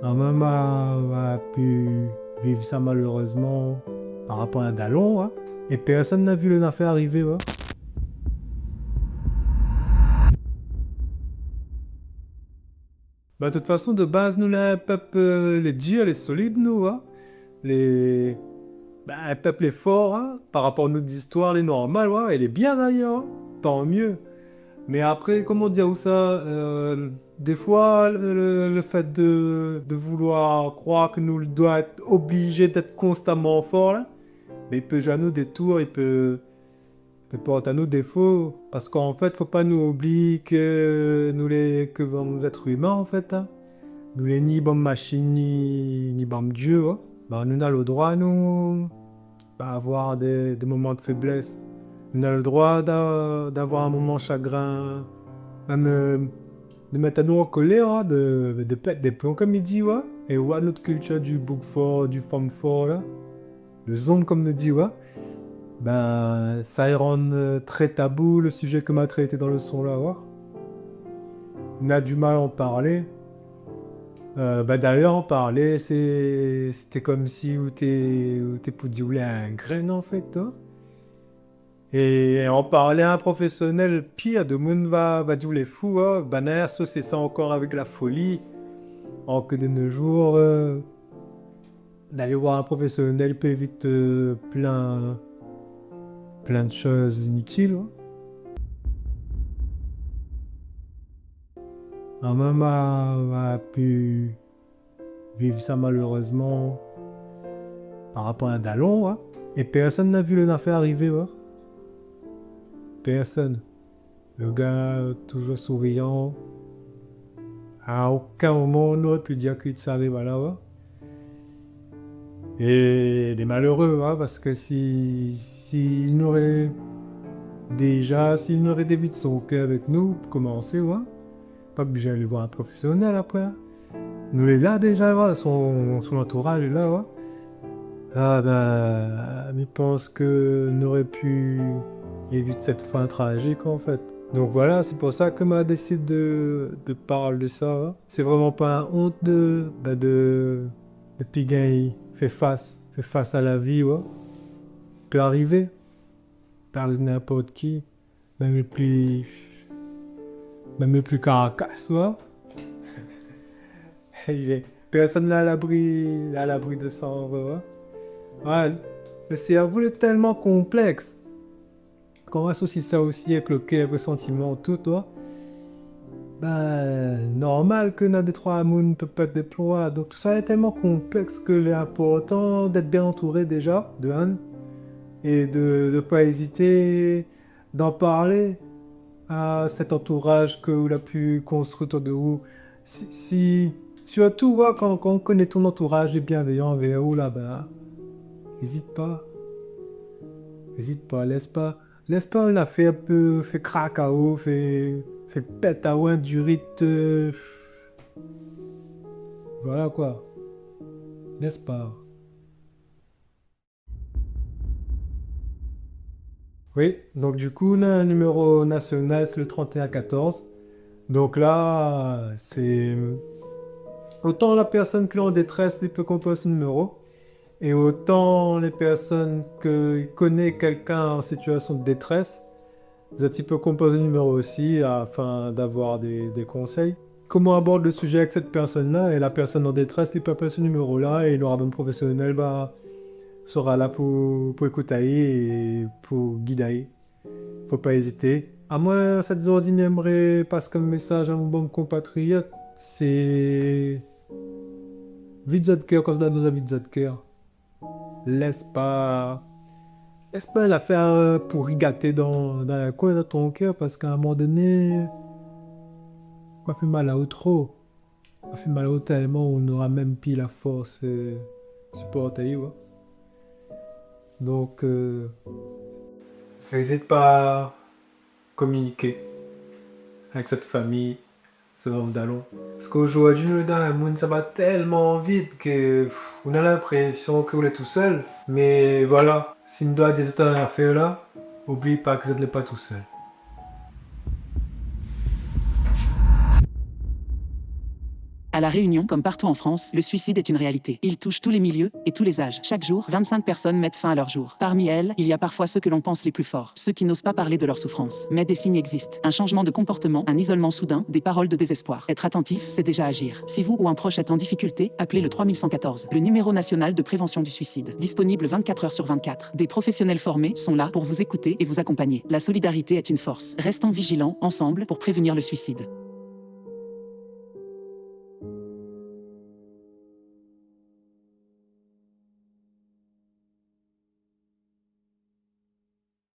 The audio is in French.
Ma maman a pu vivre ça malheureusement par rapport à un dallon, hein. Et personne n'a vu le affaire arriver, ouais. Bah, de toute façon, de base, nous, là, un peuple, les durs, les solides, nous, hein. Les... Bah, un peuple est fort, hein, par rapport à notre histoire, les normales, ouais. Elle est bien d'ailleurs, hein. Tant mieux. Mais après, comment dire où ça des fois, le fait de vouloir croire que nous doit être obligé d'être constamment fort, là, mais il peut jouer à nous des tours, il peut porter à nous défaut. Parce qu'en fait, faut pas nous oublier que que nous êtres humains, en fait, hein. Nous les ni bonnes machines, ni bonnes dieux, hein. Bah, nous avons le droit, nous, bah, avoir des moments de faiblesse. On a le droit d'avoir un moment de chagrin, même de mettre à nous en colère, hein, de pète des plombs, comme il dit, ouais. Et ouais, notre culture du book fort, du femme fort, là, le zone, comme nous dit, ouais, ben, ça y rend très tabou le sujet que m'a traité dans le son, là, ouais. On a du mal à en parler. Bah, d'ailleurs, en parler, c'était comme si ou t'es pour dire, ouais, un grain, en fait, toi. Et en parler à un professionnel, pire, de monde va dire les fous, hein. Ben, associer ça encore avec la folie, en que de nos jours, d'aller voir un professionnel peut éviter plein de choses inutiles, hein. Ma maman a pu vivre ça malheureusement par rapport à un dallon, hein. Et personne n'a vu le affaire arriver, hein. Personne. Le gars, toujours souriant, à aucun moment on aurait pu dire qu'il savait, voilà, ouais. Et il est malheureux, hein, parce que s'il n'aurait s'il n'aurait des vies de son cœur avec nous, pour commencer, ouais, pas obligé d'aller voir un professionnel après, hein. Nous est là déjà, ouais, son entourage est là, ouais. Ah ben, il pense que n'aurait pu éviter cette fin tragique en fait. Donc voilà, c'est pour ça que m'a décidé de parler de ça, hein. C'est vraiment pas un honte de Pigain fait face à la vie, ouais. Peut arriver, parler de n'importe qui, même même le plus caracasse, ouais. Il est, personne n'est à l'abri de ça, en vrai, ouais. Ouais, le cerveau est tellement complexe. Quand on associe ça aussi avec le cœur, le sentiment, tout, toi, ben, normal que notre trois amours ne peut pas être déployé. Donc tout ça est tellement complexe que c'est important d'être bien entouré déjà, de un, et de ne pas hésiter d'en parler à cet entourage que vous a pu construire autour de vous. Surtout, ouais, quand on connaît ton entourage est bienveillant envers vous, là, ben, n'hésite pas. N'hésite pas, laisse pas une affaire peu, fait cracao, fait pète à ouin du rite. Voilà quoi, laisse pas. Oui, donc du coup, on a un numéro national, c'est le 3114. Donc là, c'est autant la personne qui est en détresse, il peut composer ce numéro, et autant les personnes qui connaissent quelqu'un en situation de détresse, vous êtes, il peut composer le numéro aussi afin d'avoir des conseils. Comment aborder le sujet avec cette personne-là et la personne en détresse, il peut appeler ce numéro-là et l'aura d'un professionnel bah, sera là pour écouter et pour guider. Faut pas hésiter. À moins, cette ordine aimerait passer comme message à mon bon compatriote, c'est vite de cœur quand on donne vite de cœur. Laisse pas, laisse pas l'affaire pour rigater dans un coin de ton cœur parce qu'à un moment donné, on fait mal à eux trop. On fait mal à eux tellement on n'aura même plus la force supporter, ouais. Donc, n'hésite pas à communiquer avec cette famille, ce homme d'allons. Parce qu'aujourd'hui, dans le monde, ça va tellement vite que on a l'impression qu'on est tout seul. Mais voilà, si on doit des états à faire là, oublie pas que vous n'êtes pas tout seul. À La Réunion, comme partout en France, le suicide est une réalité. Il touche tous les milieux et tous les âges. Chaque jour, 25 personnes mettent fin à leur jour. Parmi elles, il y a parfois ceux que l'on pense les plus forts, ceux qui n'osent pas parler de leur souffrance. Mais des signes existent. Un changement de comportement, un isolement soudain, des paroles de désespoir. Être attentif, c'est déjà agir. Si vous ou un proche êtes en difficulté, appelez le 3114, le numéro national de prévention du suicide. Disponible 24 heures sur 24. Des professionnels formés sont là pour vous écouter et vous accompagner. La solidarité est une force. Restons vigilants, ensemble, pour prévenir le suicide.